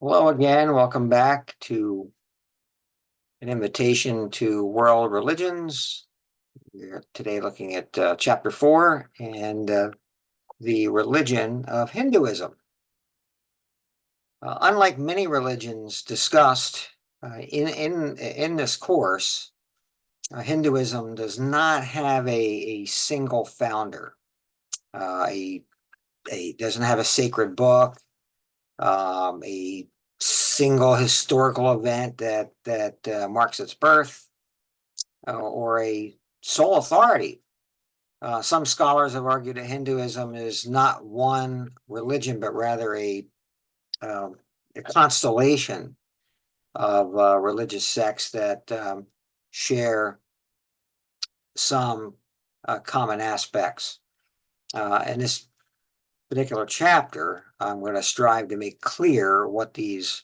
Hello again. Welcome back to an invitation to world religions. We're today looking at chapter 4 and the religion of Hinduism. Unlike many religions discussed in this course, Hinduism does not have a single founder. Doesn't have a sacred book, a single historical event that marks its birth, or a sole authority. Some scholars have argued that Hinduism is not one religion, but rather a constellation of religious sects that share some common aspects. In this particular chapter, I'm going to strive to make clear what these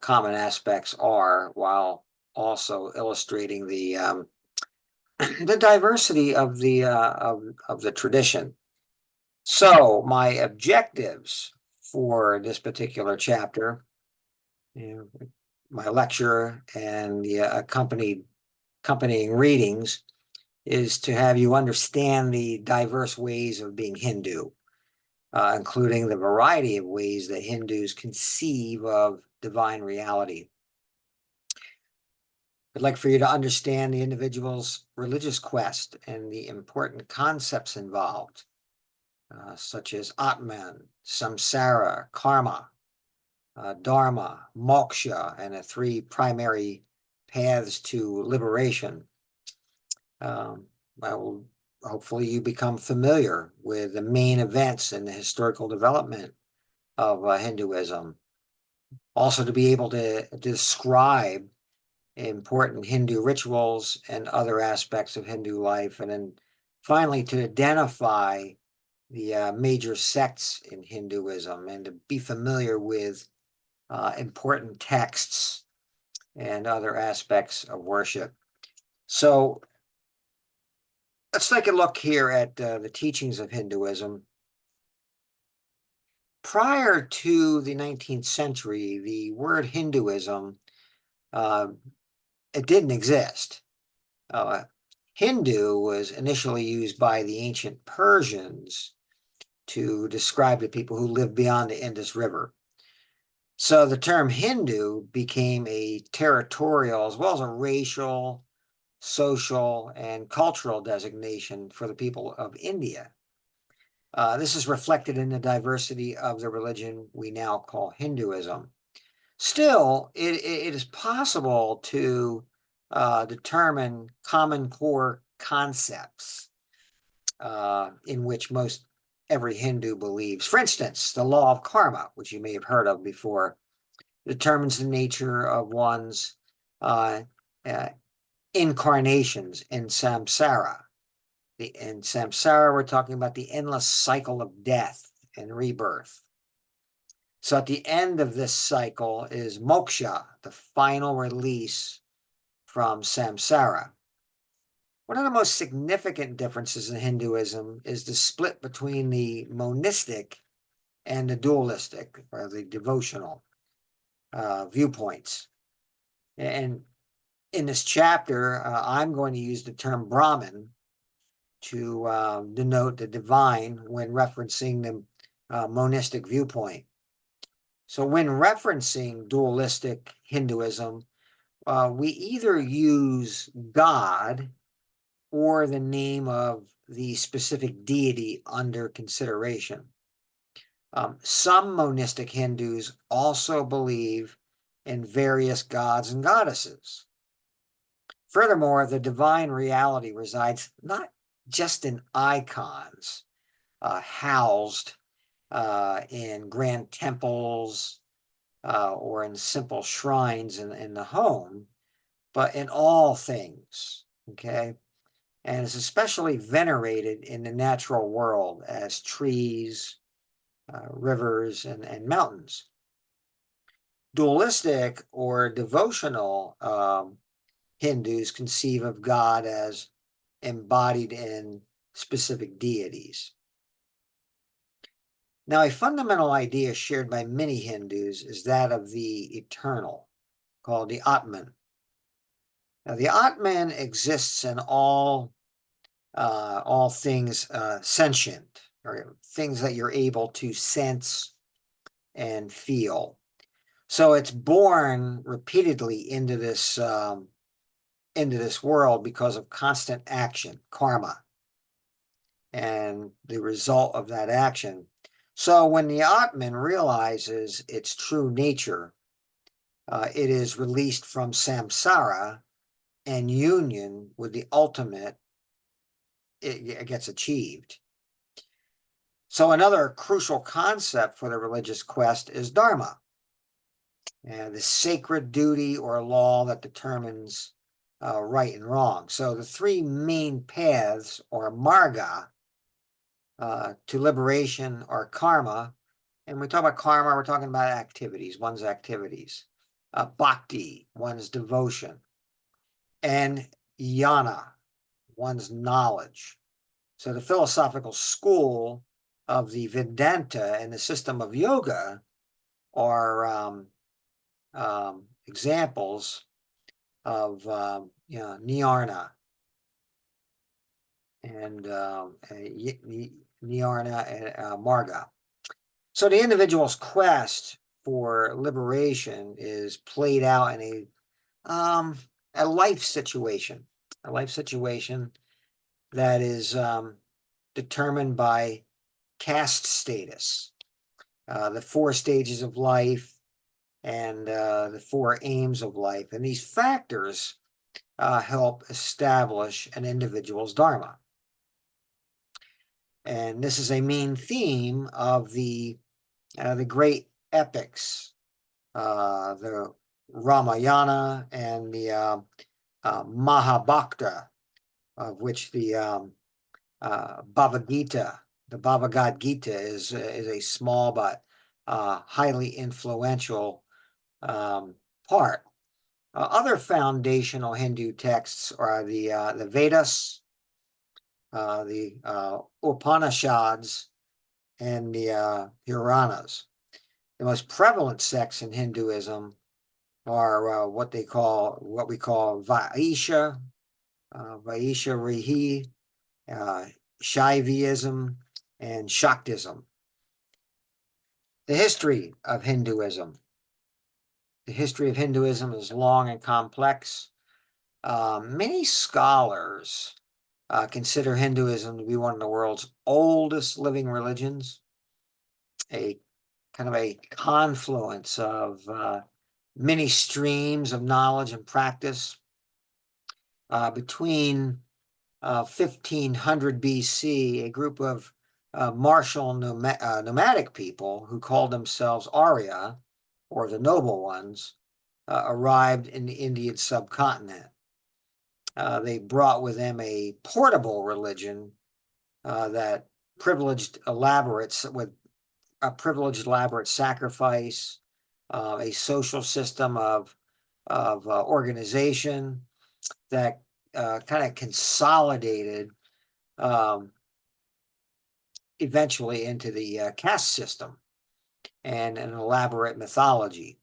common aspects are, while also illustrating the the diversity of the tradition. So my objectives for this particular chapter, my lecture and the accompanying readings, is to have you understand the diverse ways of being Hindu, including the variety of ways that Hindus conceive of divine reality. I'd like for you to understand the individual's religious quest and the important concepts involved, such as atman, samsara, karma, dharma, moksha, and the three primary paths to liberation. Hopefully you become familiar with the main events in the historical development of Hinduism. Also to be able to describe important Hindu rituals and other aspects of Hindu life. And then finally, to identify the major sects in Hinduism and to be familiar with important texts and other aspects of worship. So let's take a look here at the teachings of Hinduism. Prior to the 19th century, the word Hinduism it didn't exist. Hindu was initially used by the ancient Persians to describe the people who lived beyond the Indus River. So the term Hindu became a territorial as well as a racial, social, and cultural designation for the people of India. This is reflected in the diversity of the religion we now call Hinduism. Still, it is possible to determine common core concepts in which every Hindu believes. For instance, the law of karma, which you may have heard of before, determines the nature of one's incarnations in samsara. In samsara, we're talking about the endless cycle of death and rebirth. So at the end of this cycle is moksha, the final release from samsara. One of the most significant differences in Hinduism is the split between the monistic and the dualistic, or the devotional viewpoints. And in this chapter, I'm going to use the term Brahman to denote the divine when referencing the monistic viewpoint. So when referencing dualistic Hinduism, we either use God or the name of the specific deity under consideration. Some monistic Hindus also believe in various gods and goddesses. Furthermore, the divine reality resides not just in icons housed in grand temples or in simple shrines in the home, but in all things, okay? And is especially venerated in the natural world as trees, rivers, and mountains. Dualistic or devotional Hindus conceive of God as embodied in specific deities. Now, a fundamental idea shared by many Hindus is that of the eternal, called the atman. Now, the atman exists in all things sentient, or things that you're able to sense and feel. So it's born repeatedly into this world because of constant action, karma, and the result of that action. So when the atman realizes its true nature, it is released from samsara, and union with the ultimate it gets achieved. So another crucial concept for the religious quest is dharma, the sacred duty or law that determines right and wrong. So the three main paths, or marga, to liberation, are karma. And when we talk about karma, we're talking about activities, one's activities. Bhakti, one's devotion. And jnana, one's knowledge. So the philosophical school of the Vedanta and the system of yoga are examples of Nirvana and Nirvana and Marga. So the individual's quest for liberation is played out in a life situation, that is determined by caste status, the 4 stages of life, and the 4 aims of life. And these factors help establish an individual's dharma. And this is a main theme of the great epics, the Ramayana and the Mahabharata, of which the Bhagavad Gita, the Bhagavad Gita, is a small but highly influential part. Other foundational Hindu texts are the Vedas, the Upanishads, and the Puranas. The most prevalent sects in Hinduism are what we call Vaisha, Vaishya Shaivism, and Shaktism. The history of Hinduism. The history of Hinduism is long and complex. Many scholars consider Hinduism to be one of the world's oldest living religions, a kind of a confluence of many streams of knowledge and practice. Between 1500 BC, a group of martial nomadic people who called themselves Arya, or the noble ones, arrived in the Indian subcontinent. They brought with them a portable religion that privileged elaborate sacrifice, a social system of organization that kind of consolidated eventually into the caste system and an elaborate mythology.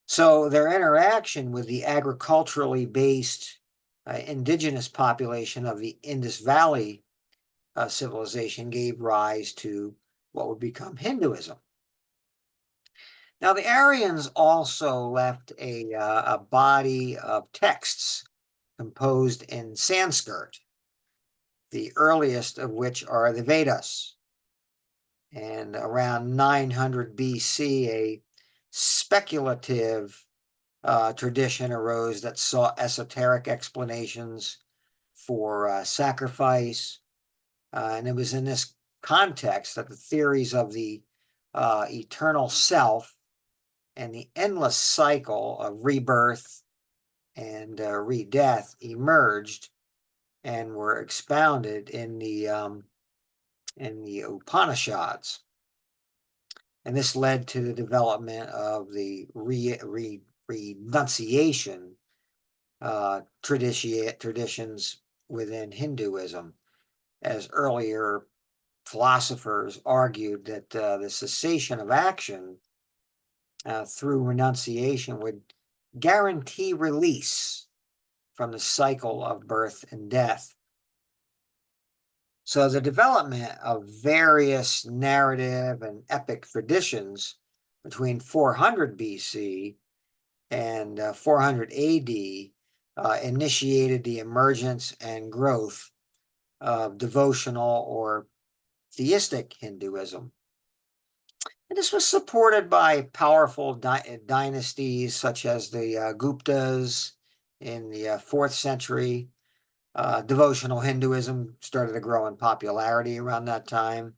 So their interaction with the agriculturally based indigenous population of the Indus Valley civilization gave rise to what would become Hinduism. Now, the Aryans also left a body of texts composed in Sanskrit, the earliest of which are the Vedas. And around 900 BC, a speculative tradition arose that sought esoteric explanations for sacrifice. And it was in this context that the theories of the eternal self and the endless cycle of rebirth and re-death emerged and were expounded in the Upanishads. And this led to the development of the renunciation traditions within Hinduism, as earlier philosophers argued that the cessation of action through renunciation would guarantee release from the cycle of birth and death. So the development of various narrative and epic traditions between 400 BC and 400 AD initiated the emergence and growth of devotional or theistic Hinduism. And this was supported by powerful dynasties such as the Guptas in the 4th century. Devotional Hinduism started to grow in popularity around that time.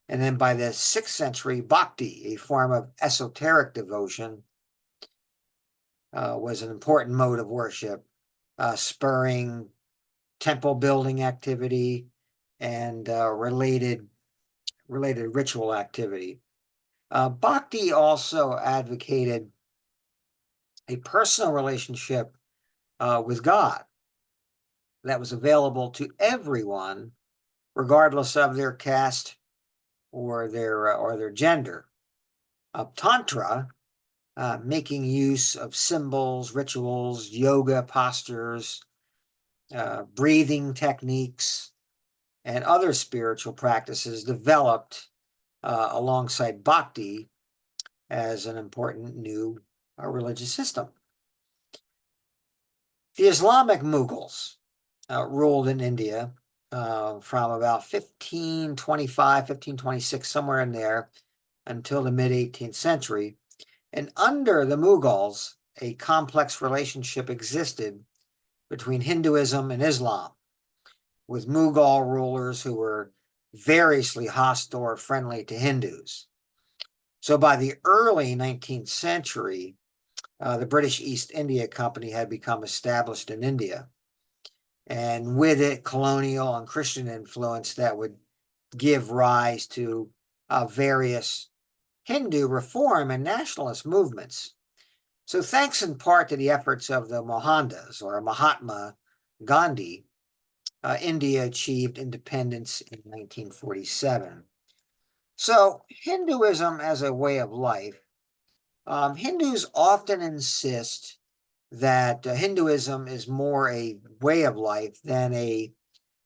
And then by the 6th century, bhakti, a form of esoteric devotion, was an important mode of worship, spurring temple building activity and related ritual activity. Bhakti also advocated a personal relationship with God that was available to everyone, regardless of their caste or their gender. Tantra, making use of symbols, rituals, yoga postures, breathing techniques, and other spiritual practices developed alongside bhakti as an important new religious system. The Islamic Mughals ruled in India from about 1525, 1526, somewhere in there, until the mid-18th century. And under the Mughals, a complex relationship existed between Hinduism and Islam, with Mughal rulers who were variously hostile or friendly to Hindus. So by the early 19th century, the British East India Company had become established in India. And with it, colonial and Christian influence that would give rise to various Hindu reform and nationalist movements. So thanks in part to the efforts of the Mohandas or Mahatma Gandhi, India achieved independence in 1947. So Hinduism as a way of life, Hindus often insist that Hinduism is more a way of life than a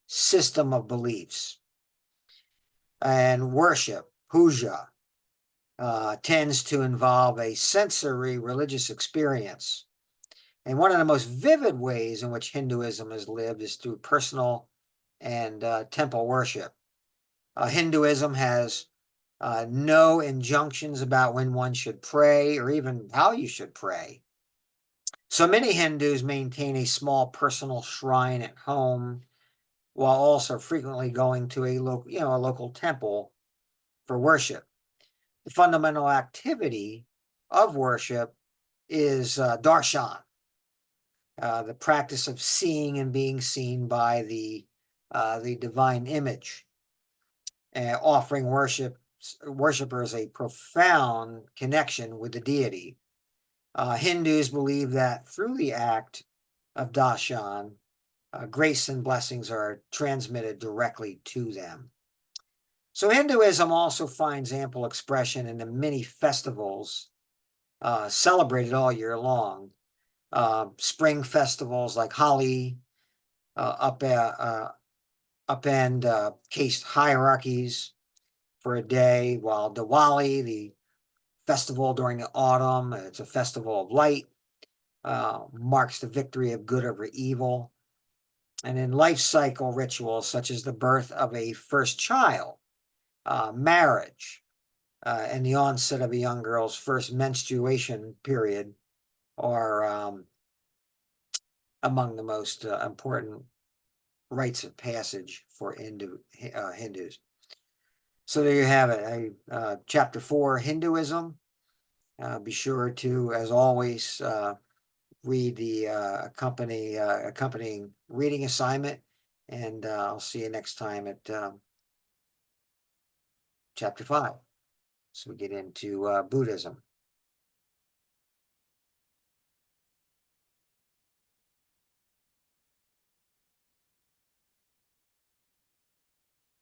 system of beliefs. And worship, puja, tends to involve a sensory religious experience. And one of the most vivid ways in which Hinduism is lived is through personal and temple worship. Hinduism has no injunctions about when one should pray or even how you should pray. So many Hindus maintain a small personal shrine at home, while also frequently going to a local temple for worship. The fundamental activity of worship is darshan, the practice of seeing and being seen by the divine image, offering worshipers a profound connection with the deity. Hindus believe that through the act of darshan, grace and blessings are transmitted directly to them. So Hinduism also finds ample expression in the many festivals celebrated all year long. Spring festivals like Holi, upend caste hierarchies for a day, while Diwali, the festival during the autumn, it's a festival of light, marks the victory of good over evil. And in life cycle rituals such as the birth of a first child, marriage, and the onset of a young girl's first menstruation period are among the most important rites of passage for Hindus. So there you have it, chapter 4, Hinduism. Be sure to, as always, read the accompanying reading assignment, and I'll see you next time at chapter 5. So we get into Buddhism.